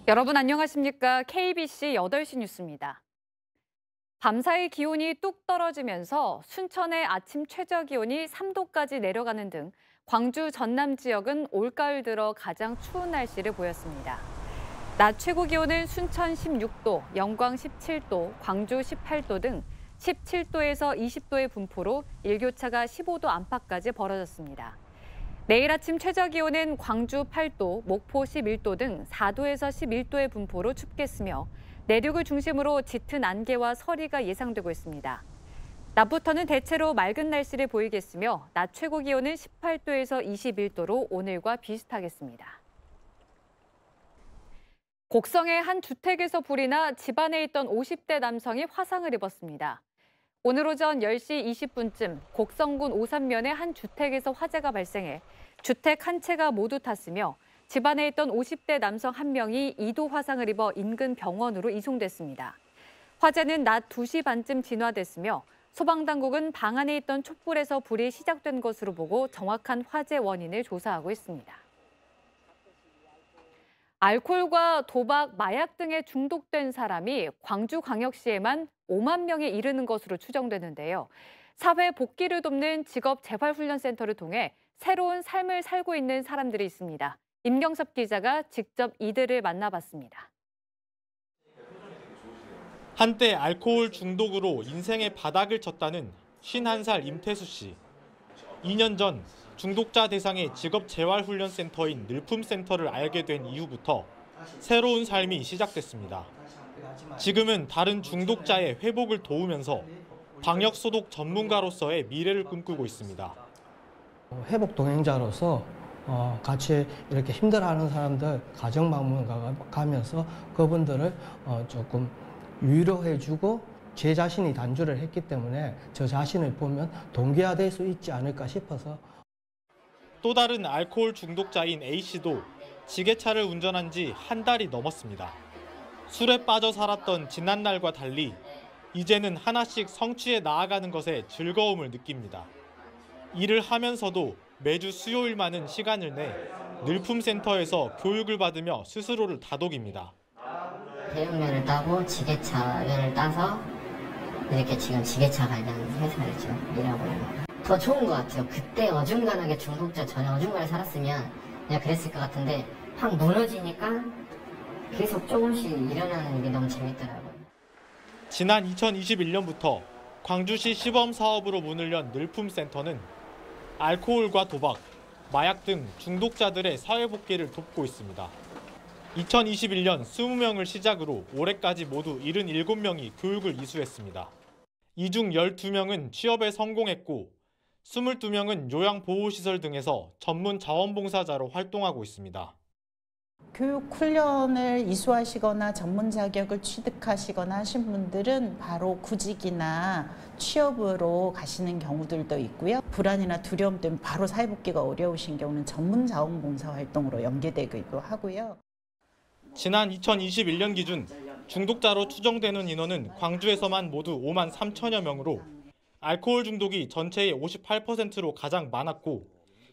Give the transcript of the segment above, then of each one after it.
여러분 안녕하십니까? KBC 8시 뉴스입니다. 밤사이 기온이 뚝 떨어지면서 순천의 아침 최저 기온이 3도까지 내려가는 등 광주 전남 지역은 올가을 들어 가장 추운 날씨를 보였습니다. 낮 최고 기온은 순천 16도, 영광 17도, 광주 18도 등 17도에서 20도의 분포로 일교차가 15도 안팎까지 벌어졌습니다. 내일 아침 최저 기온은 광주 8도, 목포 11도 등 4도에서 11도의 분포로 춥겠으며 내륙을 중심으로 짙은 안개와 서리가 예상되고 있습니다. 낮부터는 대체로 맑은 날씨를 보이겠으며 낮 최고 기온은 18도에서 21도로 오늘과 비슷하겠습니다. 곡성의 한 주택에서 불이 나 집안에 있던 50대 남성이 화상을 입었습니다. 오늘 오전 10시 20분쯤 곡성군 오산면의 한 주택에서 화재가 발생해 주택 한 채가 모두 탔으며 집안에 있던 50대 남성 1명이 2도 화상을 입어 인근 병원으로 이송됐습니다. 화재는 낮 2시 반쯤 진화됐으며 소방당국은 방 안에 있던 촛불에서 불이 시작된 것으로 보고 정확한 화재 원인을 조사하고 있습니다. 알코올과 도박, 마약 등에 중독된 사람이 광주광역시에만 5만 명에 이르는 것으로 추정되는데요. 사회 복귀를 돕는 직업 재활훈련센터를 통해 새로운 삶을 살고 있는 사람들이 있습니다. 임경섭 기자가 직접 이들을 만나봤습니다. 한때 알코올 중독으로 인생의 바닥을 쳤다는 51살 임태수 씨. 2년 전 중독자 대상의 직업재활훈련센터인 늘품센터를 알게 된 이후부터 새로운 삶이 시작됐습니다. 지금은 다른 중독자의 회복을 도우면서 방역소독 전문가로서의 미래를 꿈꾸고 있습니다. 회복 동행자로서 같이 이렇게 힘들어하는 사람들 가정 방문 가면서 그분들을 조금 위로해주고 제 자신이 단주를 했기 때문에 저 자신을 보면 동기화될 수 있지 않을까 싶어서. 또 다른 알코올 중독자인 A씨도 지게차를 운전한 지 한 달이 넘었습니다. 술에 빠져 살았던 지난날과 달리 이제는 하나씩 성취해 나아가는 것에 즐거움을 느낍니다. 일을 하면서도 매주 수요일만은 시간을 내 늘품센터에서 교육을 받으며 스스로를 다독입니다. 대형면을 따고 지게차를 따서 이렇게 지금 지게차 관련 회사를 지금 일하고 있는 거예요. 더 좋은 것 같아요. 그때 어중간하게 중독자 전에 어중간하게 살았으면 그냥 그랬을 것 같은데 확 무너지니까 계속 조금씩 일어나는 게 너무 재밌더라고요. 지난 2021년부터 광주시 시범 사업으로 문을 연 늘품센터는 알코올과 도박, 마약 등 중독자들의 사회복귀를 돕고 있습니다. 2021년 20명을 시작으로 올해까지 모두 77명이 교육을 이수했습니다. 이 중 12명은 취업에 성공했고 22명은 요양보호시설 등에서 전문 자원봉사자로 활동하고 있습니다. 교육 훈련을 이수하시거나 전문 자격을 취득하시거나 하신 분들은 바로 구직이나 취업으로 가시는 경우들도 있고요. 불안이나 두려움 때문에 바로 사회복귀가 어려우신 경우는 전문 자원봉사 활동으로 연계되기도 하고요. 지난 2021년 기준 중독자로 추정되는 인원은 광주에서만 모두 5만 3천여 명으로 알코올 중독이 전체의 58%로 가장 많았고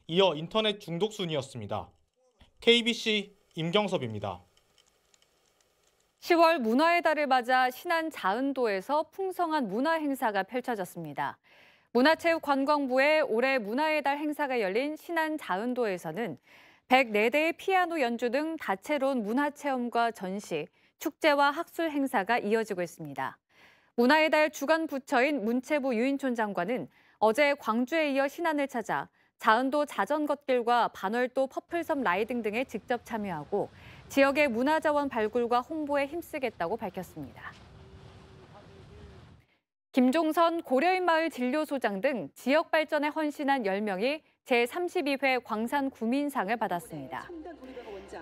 이어 인터넷 중독 순이었습니다. KBC 임경섭입니다. 10월 문화의 달을 맞아 신안 자은도에서 풍성한 문화 행사가 펼쳐졌습니다. 문화체육관광부의 올해 문화의 달 행사가 열린 신안 자은도에서는 104대의 피아노 연주 등 다채로운 문화체험과 전시, 축제와 학술 행사가 이어지고 있습니다. 문화의 달 주관 부처인 문체부 유인촌 장관은 어제 광주에 이어 신안을 찾아 자은도 자전거길과 반월도 퍼플섬 라이딩 등에 직접 참여하고 지역의 문화자원 발굴과 홍보에 힘쓰겠다고 밝혔습니다. 김종선 고려인마을 진료소장 등 지역 발전에 헌신한 10명이 제32회 광산구민상을 받았습니다.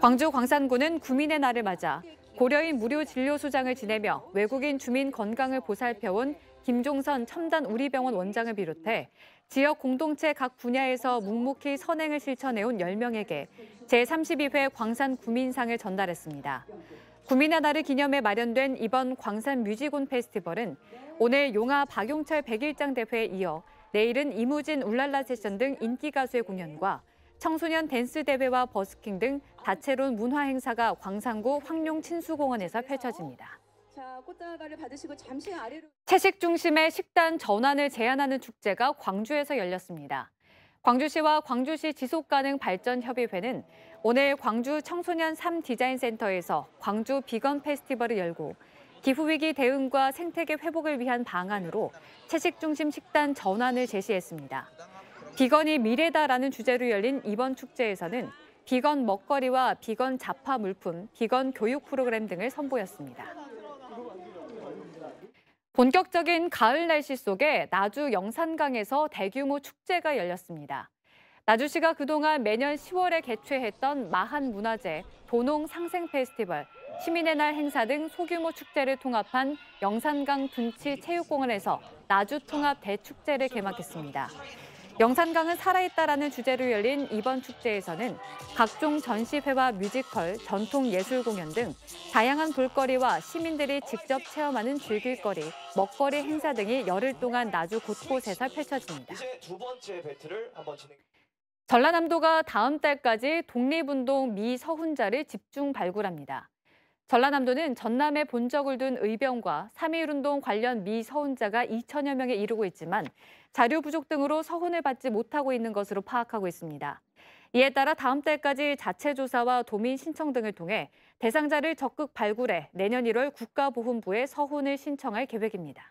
광주 광산구는 구민의 날을 맞아 고려인 무료 진료소장을 지내며 외국인 주민 건강을 보살펴온 김종선 첨단우리병원 원장을 비롯해 지역 공동체 각 분야에서 묵묵히 선행을 실천해온 10명에게 제32회 광산구민상을 전달했습니다. 구민의 날을 기념해 마련된 이번 광산뮤지곤 페스티벌은 오늘 용화 박용철 100일장 대회에 이어 내일은 이무진 울랄라 세션 등 인기 가수의 공연과 청소년 댄스 대회와 버스킹 등 다채로운 문화 행사가 광산구 황룡 친수공원에서 펼쳐집니다. 자, 꽃다발을 받으시고 잠시 아래로. 채식 중심의 식단 전환을 제안하는 축제가 광주에서 열렸습니다. 광주시와 광주시 지속가능발전협의회는 오늘 광주 청소년 3디자인센터에서 광주 비건 페스티벌을 열고 기후위기 대응과 생태계 회복을 위한 방안으로 채식 중심 식단 전환을 제시했습니다. 비건이 미래다라는 주제로 열린 이번 축제에서는 비건 먹거리와 비건 잡화 물품, 비건 교육 프로그램 등을 선보였습니다. 본격적인 가을 날씨 속에 나주 영산강에서 대규모 축제가 열렸습니다. 나주시가 그동안 매년 10월에 개최했던 마한문화제, 도농 상생 페스티벌, 시민의 날 행사 등 소규모 축제를 통합한 영산강 둔치 체육공원에서 나주 통합 대축제를 개막했습니다. 영산강은 살아있다라는 주제로 열린 이번 축제에서는 각종 전시회와 뮤지컬, 전통 예술 공연 등 다양한 볼거리와 시민들이 직접 체험하는 즐길거리, 먹거리 행사 등이 열흘 동안 나주 곳곳에서 펼쳐집니다. 이제 두 번째 배틀을 한번 전라남도가 다음 달까지 독립운동 미서훈자를 집중 발굴합니다. 전라남도는 전남에 본적을 둔 의병과 3.1운동 관련 미서훈자가 2천여 명에 이르고 있지만 자료 부족 등으로 서훈을 받지 못하고 있는 것으로 파악하고 있습니다. 이에 따라 다음 달까지 자체 조사와 도민 신청 등을 통해 대상자를 적극 발굴해 내년 1월 국가보훈부에 서훈을 신청할 계획입니다.